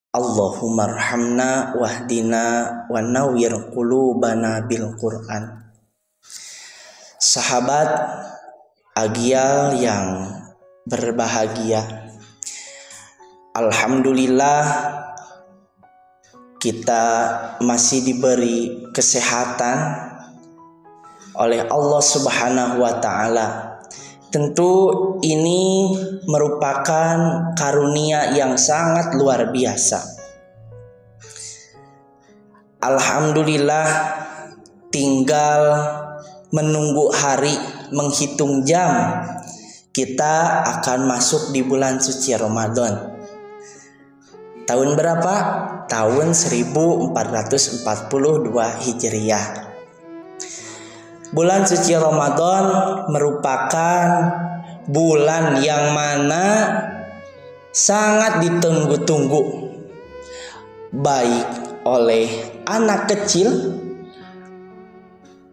Allahumma arhamna wahdina wa nawwir qulubana bil Qur'an. Sahabat Agial yang berbahagia, alhamdulillah kita masih diberi kesehatan oleh Allah Subhanahu wa taala. Tentu ini merupakan karunia yang sangat luar biasa. Alhamdulillah, tinggal menunggu hari, menghitung jam, kita akan masuk di bulan suci Ramadan. Tahun berapa? Tahun 1442 Hijriah. Bulan suci Ramadan merupakan bulan yang mana sangat ditunggu-tunggu baik oleh anak kecil,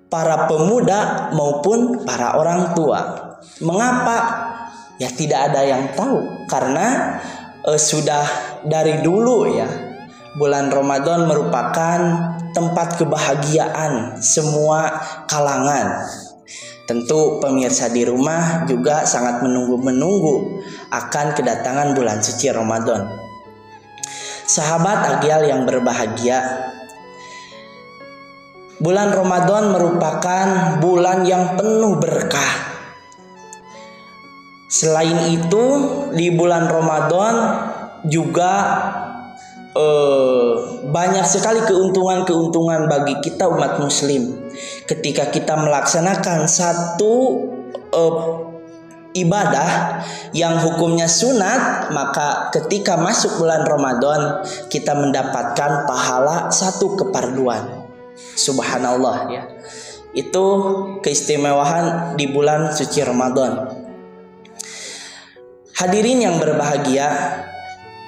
para pemuda maupun para orang tua. Mengapa? Ya tidak ada yang tahu, karena sudah dari dulu ya, bulan Ramadan merupakan tempat kebahagiaan semua kalangan. Tentu pemirsa di rumah juga sangat menunggu-menunggu akan kedatangan bulan suci Ramadan. Sahabat Agial yang berbahagia, bulan Ramadan merupakan bulan yang penuh berkah. Selain itu, di bulan Ramadan juga banyak sekali keuntungan-keuntungan bagi kita umat muslim. Ketika kita melaksanakan satu ibadah yang hukumnya sunat, maka ketika masuk bulan Ramadan kita mendapatkan pahala 1/2. Subhanallah ya. Itu keistimewaan di bulan suci Ramadan. Hadirin yang berbahagia,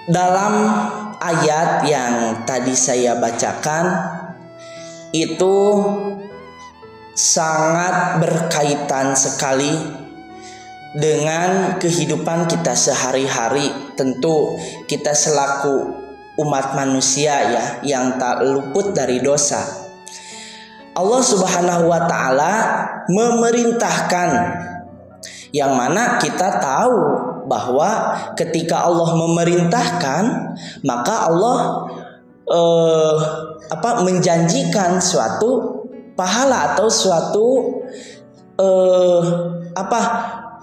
dalam ayat yang tadi saya bacakan itu sangat berkaitan sekali dengan kehidupan kita sehari-hari. Tentu kita selaku umat manusia ya, yang tak luput dari dosa. Allah Subhanahu wa taala memerintahkan, yang mana kita tahu bahwa ketika Allah memerintahkan, maka Allah menjanjikan suatu pahala atau suatu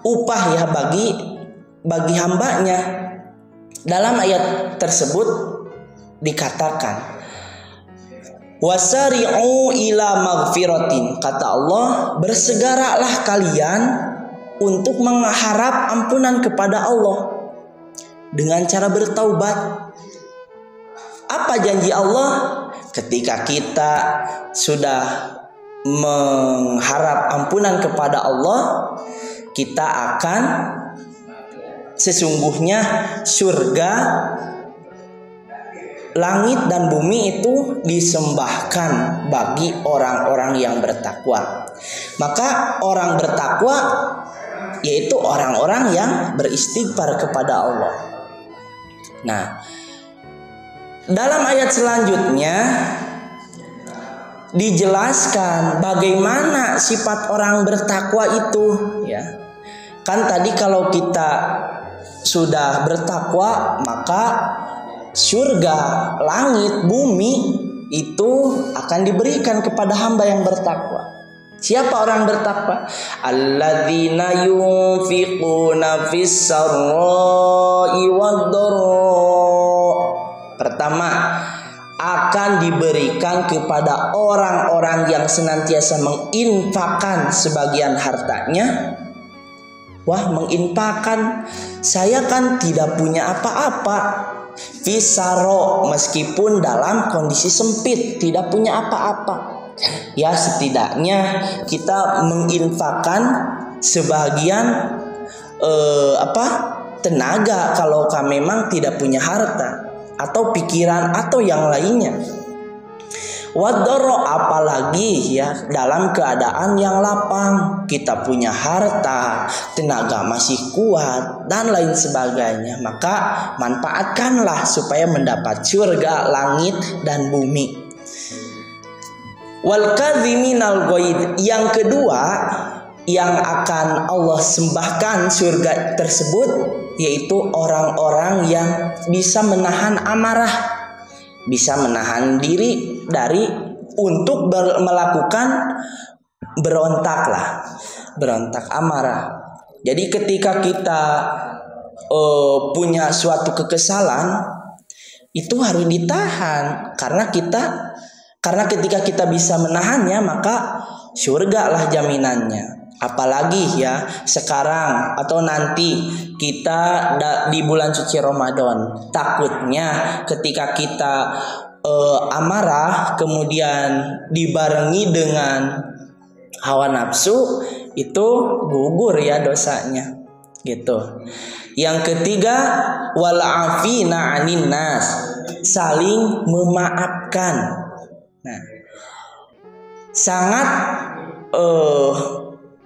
upah ya bagi hambanya. Dalam ayat tersebut dikatakan, wasari'u ila maghfiratin, kata Allah, bersegeralah kalian untuk mengharap ampunan kepada Allah dengan cara bertaubat. Apa janji Allah? Ketika kita sudah mengharap ampunan kepada Allah, kita akan sesungguhnya surga, langit dan bumi itu disembahkan bagi orang-orang yang bertakwa. Maka orang bertakwa yaitu orang-orang yang beristighfar kepada Allah. Nah, dalam ayat selanjutnya dijelaskan bagaimana sifat orang bertakwa itu ya. Kan tadi kalau kita sudah bertakwa, maka surga, langit, bumi itu akan diberikan kepada hamba yang bertakwa. Siapa orang bertakwa? Alladzina yunfiquna fis sarra'i wad-dharra. Pertama, akan diberikan kepada orang-orang yang senantiasa menginfakkan sebagian hartanya. Wah, menginfakkan, saya kan tidak punya apa-apa. Fisaro, meskipun dalam kondisi sempit, tidak punya apa-apa. Ya, setidaknya kita menginfakkan sebagian tenaga kalau memang tidak punya harta atau pikiran atau yang lainnya. Wadoro, apalagi ya dalam keadaan yang lapang, kita punya harta, tenaga masih kuat dan lain sebagainya, maka manfaatkanlah supaya mendapat surga, langit dan bumi. Wal kadhiminal ghaidh, yang kedua yang akan Allah sembahkan surga tersebut yaitu orang-orang yang bisa menahan amarah, bisa menahan diri dari untuk melakukan berontak amarah. Jadi ketika kita punya suatu kekesalan itu harus ditahan, karena ketika kita bisa menahannya maka surga lah jaminannya. Apalagi ya sekarang atau nanti kita di bulan suci Ramadan, takutnya ketika kita amarah kemudian dibarengi dengan hawa nafsu, itu gugur ya dosanya gitu. Yang ketiga, wal afina 'anin nas, saling memaafkan. Nah, sangat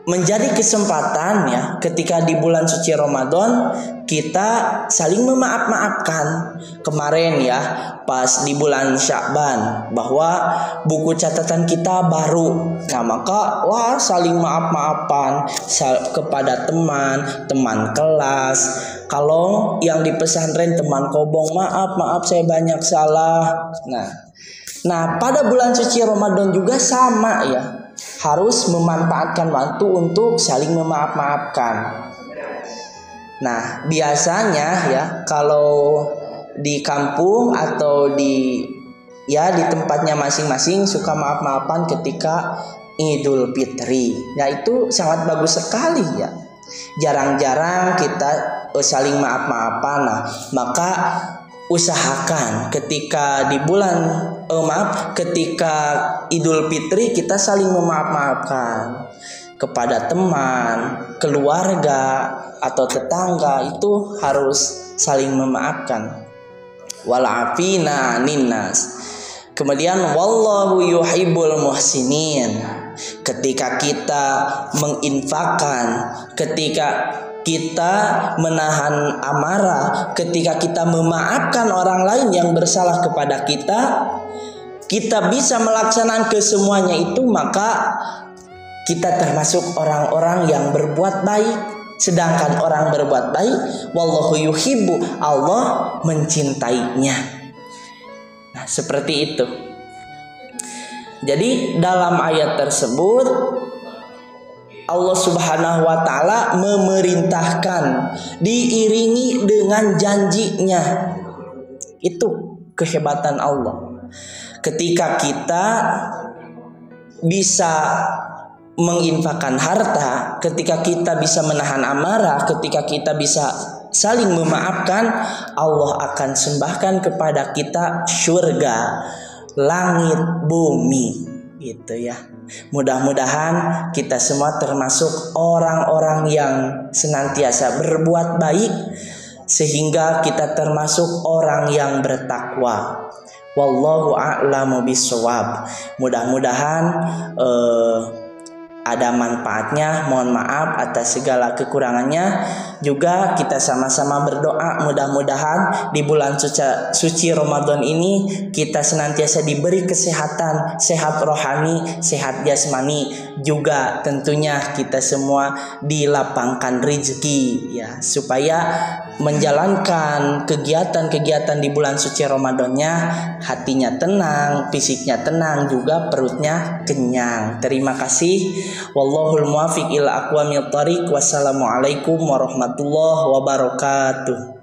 menjadi kesempatan ya ketika di bulan suci Ramadan kita saling memaaf-maafkan. Kemarin ya pas di bulan Sya'ban bahwa buku catatan kita baru, nah maka saling maaf-maafan kepada teman kelas. Kalau yang di pesantren teman kobong, maaf saya banyak salah. Nah pada bulan suci Ramadan juga sama ya, harus memanfaatkan waktu untuk saling memaaf-maafkan. Nah, biasanya ya kalau di kampung atau di tempatnya masing-masing suka maaf-maafan ketika Idul Fitri. Nah, itu sangat bagus sekali ya. Jarang-jarang kita saling maaf-maafan. Nah, maka usahakan ketika di ketika Idul Fitri kita saling memaaf-maafkan kepada teman, keluarga atau tetangga, itu harus saling memaafkan. Wal afina 'anin nas. Kemudian wallahu yuhibbul muhsinin. Ketika kita menginfakkan, ketika kita menahan amarah, ketika kita memaafkan orang lain yang bersalah kepada kita bisa melaksanakan kesemuanya itu, maka kita termasuk orang-orang yang berbuat baik. Sedangkan orang berbuat baik, wallahu yuhibbu, Allah mencintainya. Nah, seperti itu. Jadi dalam ayat tersebut Allah Subhanahu wa taala memerintahkan diiringi dengan janjinya. Itu kehebatan Allah. Ketika kita bisa menginfakkan harta, ketika kita bisa menahan amarah, ketika kita bisa saling memaafkan, Allah akan sembahkan kepada kita surga, langit, bumi. Gitu ya. Mudah-mudahan kita semua termasuk orang-orang yang senantiasa berbuat baik sehingga kita termasuk orang yang bertakwa. Wallahu a'lamu bishawab. Mudah-mudahan ada manfaatnya. Mohon maaf atas segala kekurangannya. Juga kita sama-sama berdoa mudah-mudahan di bulan suci Ramadan ini kita senantiasa diberi kesehatan, sehat rohani, sehat jasmani, juga tentunya kita semua dilapangkan rezeki ya, supaya menjalankan kegiatan-kegiatan di bulan suci Ramadannya hatinya tenang, fisiknya tenang, juga perutnya kenyang. Terima kasih. Wallahul muwaffiq ila aqwamit thoriq. Wassalamualaikum warahmatullahi wabarakatuh.